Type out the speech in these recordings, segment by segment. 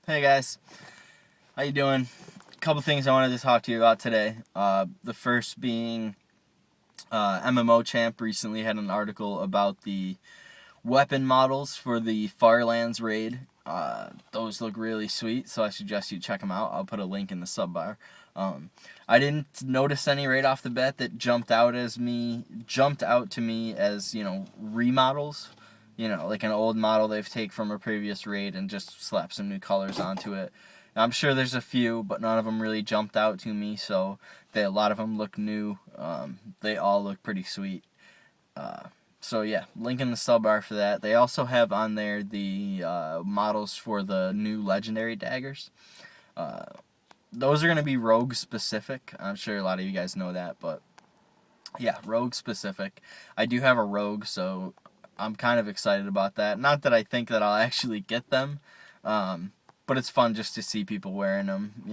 Hey guys, how you doing? A couple things I wanted to talk to you about today. The first being MMO Champ recently had an article about the weapon models for the Firelands raid. Those look really sweet, so I suggest you check them out. I'll put a link in the sub bar. I didn't notice any right off the bat that jumped out to me as remodels. Like an old model they've taken from a previous raid and just slapped some new colors onto it. I'm sure there's a few, but none of them really jumped out to me. So a lot of them look new. They all look pretty sweet. So yeah, link in the sub bar for that. They also have on there the models for the new legendary daggers. Those are going to be rogue specific. I'm sure a lot of you guys know that, but yeah, rogue specific. I do have a rogue, so I'm kind of excited about that. Not that I think that I'll actually get them, but it's fun just to see people wearing them.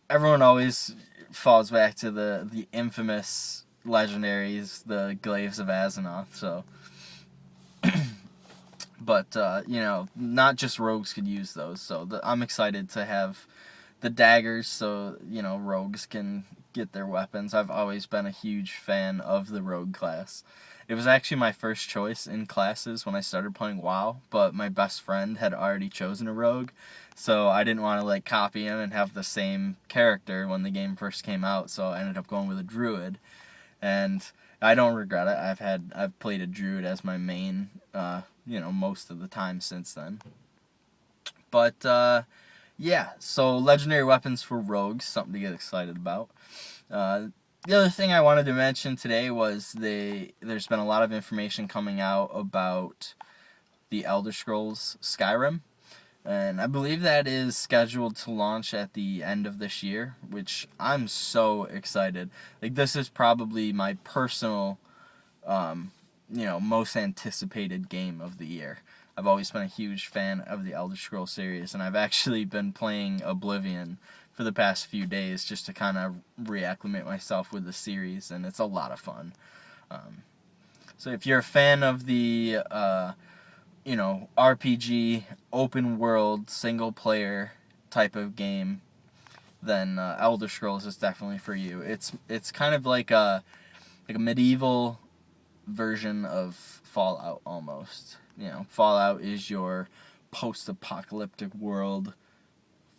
Everyone always falls back to the infamous legendaries, the Glaives of Azeroth. So, but not just rogues could use those. So I'm excited to have the daggers, so rogues can get their weapons. I've always been a huge fan of the rogue class. It was actually my first choice in classes when I started playing WoW, but my best friend had already chosen a rogue, so I didn't want to copy him and have the same character when the game first came out, so I ended up going with a druid. And I don't regret it. I've played a druid as my main most of the time since then. But yeah, so legendary weapons for rogues, something to get excited about. The other thing I wanted to mention today was there's been a lot of information coming out about the Elder Scrolls Skyrim, and I believe that is scheduled to launch at the end of this year, which I'm so excited. This is probably my personal, most anticipated game of the year. I've always been a huge fan of the Elder Scrolls series, and I've actually been playing Oblivion for the past few days just to kind of reacclimate myself with the series, and it's a lot of fun. So if you're a fan of the RPG open world single player type of game, then Elder Scrolls is definitely for you. It's kind of like a medieval version of Fallout almost. Fallout is your post-apocalyptic world,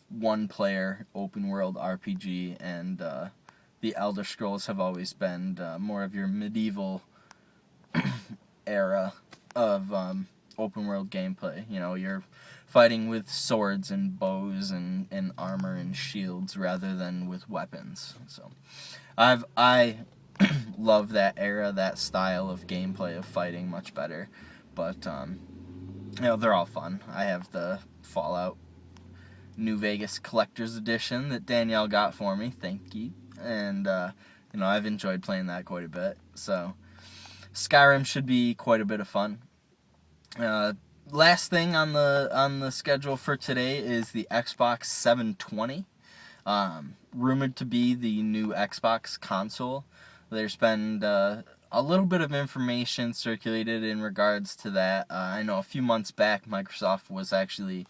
one-player open-world RPG, and the Elder Scrolls have always been more of your medieval era of open-world gameplay. You're fighting with swords and bows and armor and shields rather than with weapons. So, I love that era, that style of gameplay of fighting much better. But they're all fun. I have the Fallout New Vegas Collector's Edition that Danielle got for me. Thank you. And I've enjoyed playing that quite a bit. So Skyrim should be quite a bit of fun. Last thing on the schedule for today is the Xbox 720. Rumored to be the new Xbox console. There's been a little bit of information circulated in regards to that. I know a few months back Microsoft was actually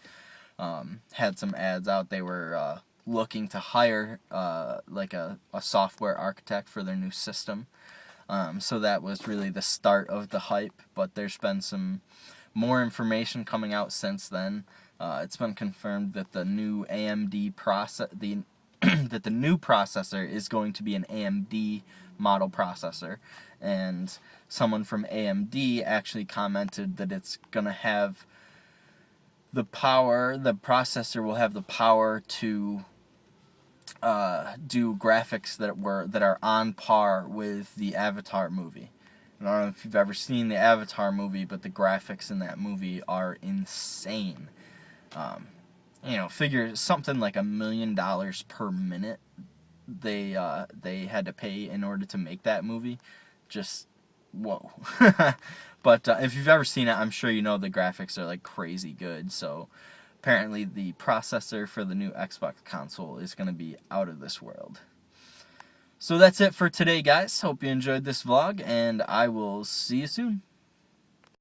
had some ads out. They were looking to hire a software architect for their new system. So that was really the start of the hype, but there's been some more information coming out since then. It's been confirmed that the new AMD that the new processor is going to be an AMD model processor, and someone from AMD actually commented that it's going to have the processor will have the power to do graphics that are on par with the Avatar movie. I don't know if you've ever seen the Avatar movie, but the graphics in that movie are insane. Figure something like $1 million per minute they had to pay in order to make that movie. Just whoa. But if you've ever seen it, I'm sure you know the graphics are crazy good. So apparently the processor for the new Xbox console is going to be out of this world. So that's it for today, guys. Hope you enjoyed this vlog, and I will see you soon.